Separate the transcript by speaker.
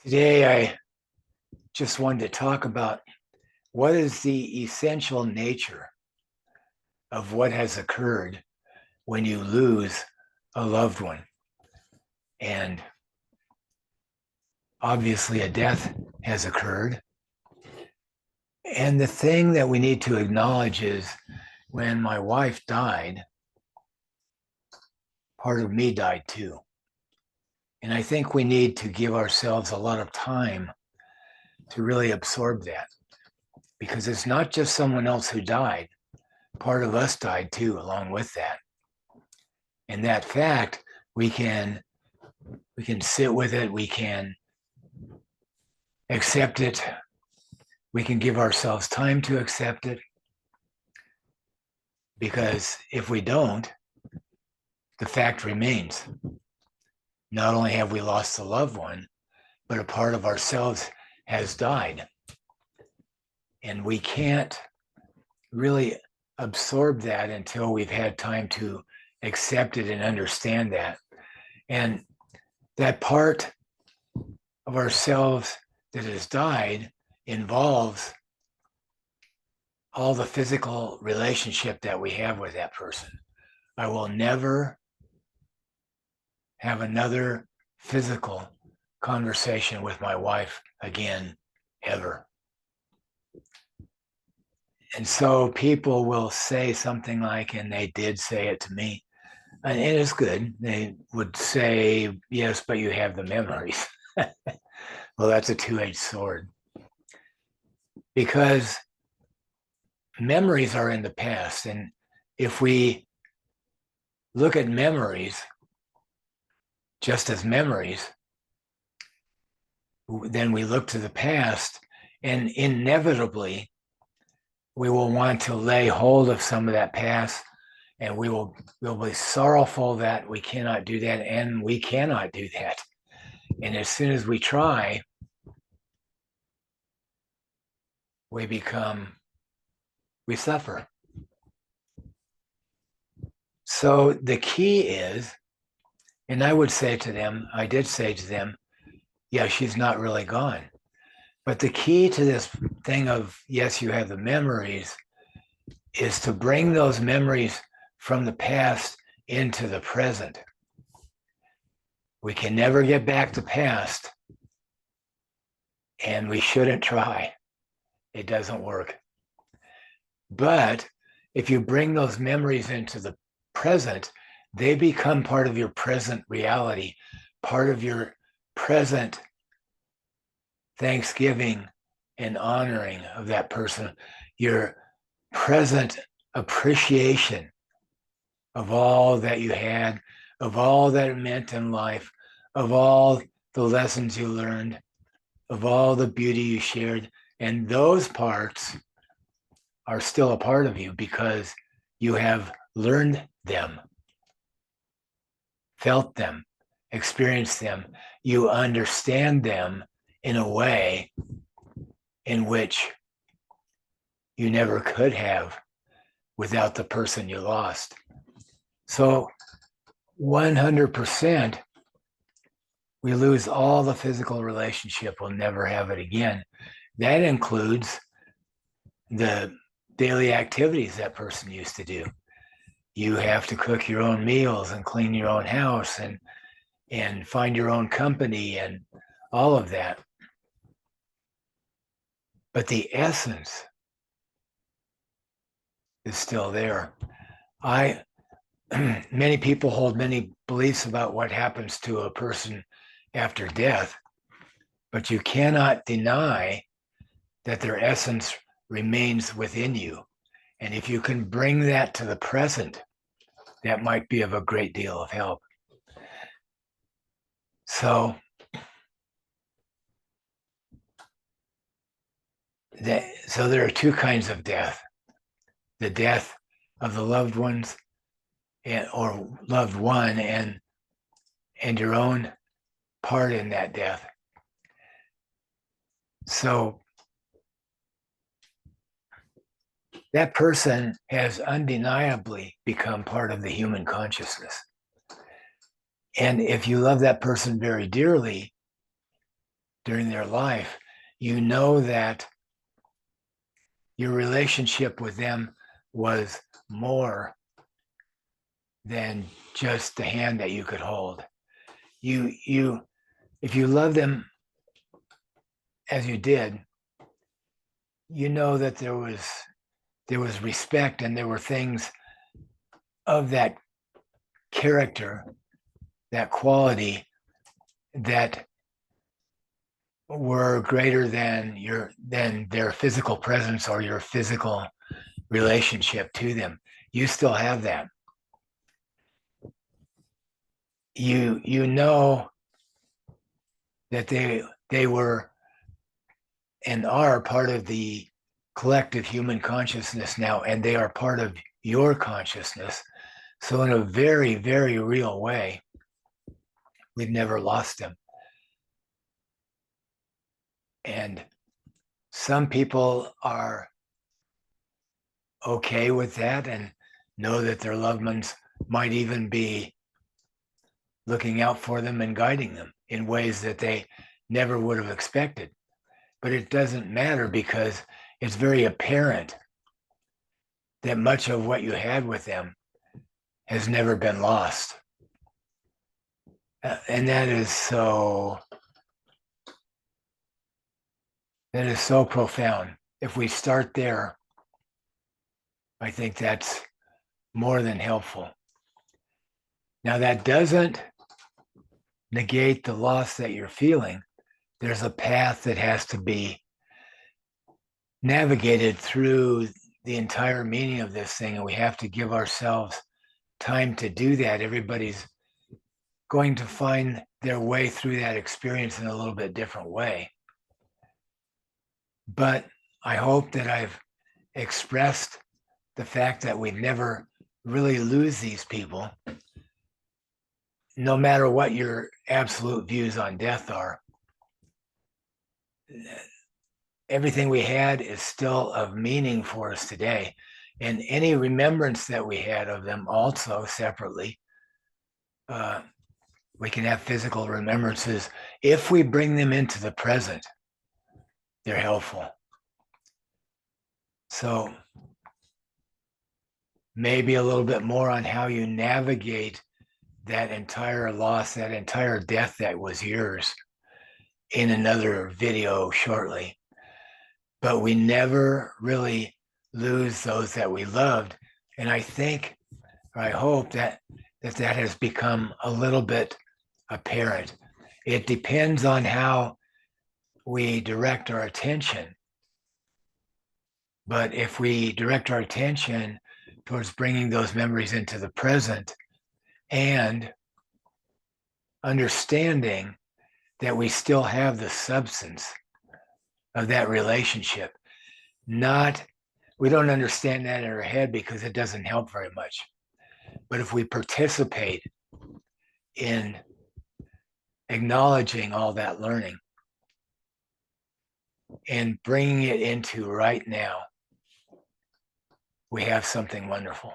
Speaker 1: Today, I just wanted to talk about what is the essential nature of what has occurred when you lose a loved one. And obviously, a death has occurred. And the thing that we need to acknowledge is when my wife died, part of me died too. And I think we need to give ourselves a lot of time to really absorb that because it's not just someone else who died, part of us died too, along with that. And that fact, we can sit with it, we can accept it, we can give ourselves time to accept it, because if we don't, the fact remains. Not only have we lost a loved one, but a part of ourselves has died. And we can't really absorb that until we've had time to accept it and understand that. And that part of ourselves that has died involves all the physical relationship that we have with that person. I will never have another physical conversation with my wife again, ever. And so people will say something like, and they did say it to me, and it is good. They would say, yes, but you have the memories. Well, that's a two-edged sword, because memories are in the past. And if we look at memories just as memories, then we look to the past, and inevitably we will want to lay hold of some of that past, and we'll be sorrowful that we cannot do that, and we cannot do that. And as soon as we try, we suffer. So the key is, and I did say to them, yeah, she's not really gone. But the key to this thing of, yes, you have the memories, is to bring those memories from the past into the present. We can never get back the past, and we shouldn't try. It doesn't work. But if you bring those memories into the present, they become part of your present reality, part of your present thanksgiving and honoring of that person, your present appreciation of all that you had, of all that it meant in life, of all the lessons you learned, of all the beauty you shared. And those parts are still a part of you because you have learned them, felt them, experienced them. You understand them in a way in which you never could have without the person you lost. So 100%, we lose all the physical relationship. We'll never have it again. That includes the daily activities that person used to do. You have to cook your own meals and clean your own house and find your own company and all of that. But the essence is still there. Many people hold many beliefs about what happens to a person after death, but you cannot deny that their essence remains within you. And if you can bring that to the present, that might be of a great deal of help. So there are two kinds of death: the death of the loved ones or loved one, and your own part in that death. So that person has undeniably become part of the human consciousness. And if you love that person very dearly, during their life, you know that your relationship with them was more than just the hand that you could hold. If you love them as you did, you know that there was respect, and there were things of that character, that quality, that were greater than their physical presence or your physical relationship to them. You still have that. You know that they were and are part of the collective human consciousness now, and they are part of your consciousness. So in a very, very real way, we've never lost them. And some people are okay with that and know that their loved ones might even be looking out for them and guiding them in ways that they never would have expected. But it doesn't matter, because it's very apparent that much of what you had with them has never been lost. And that is so profound. If we start there, I think that's more than helpful. Now, that doesn't negate the loss that you're feeling. There's a path that has to be navigated through the entire meaning of this thing, and we have to give ourselves time to do that. Everybody's going to find their way through that experience in a little bit different way. But I hope that I've expressed the fact that we never really lose these people, no matter what your absolute views on death are. Everything we had is still of meaning for us today. And any remembrance that we had of them also separately, we can have physical remembrances. If we bring them into the present, they're helpful. So maybe a little bit more on how you navigate that entire loss, that entire death that was yours, in another video shortly. But we never really lose those that we loved. And I think, or I hope that has become a little bit apparent. It depends on how we direct our attention. But if we direct our attention towards bringing those memories into the present and understanding that we still have the substance of that relationship, we don't understand that in our head because it doesn't help very much. But if we participate in acknowledging all that learning and bringing it into right now, we have something wonderful.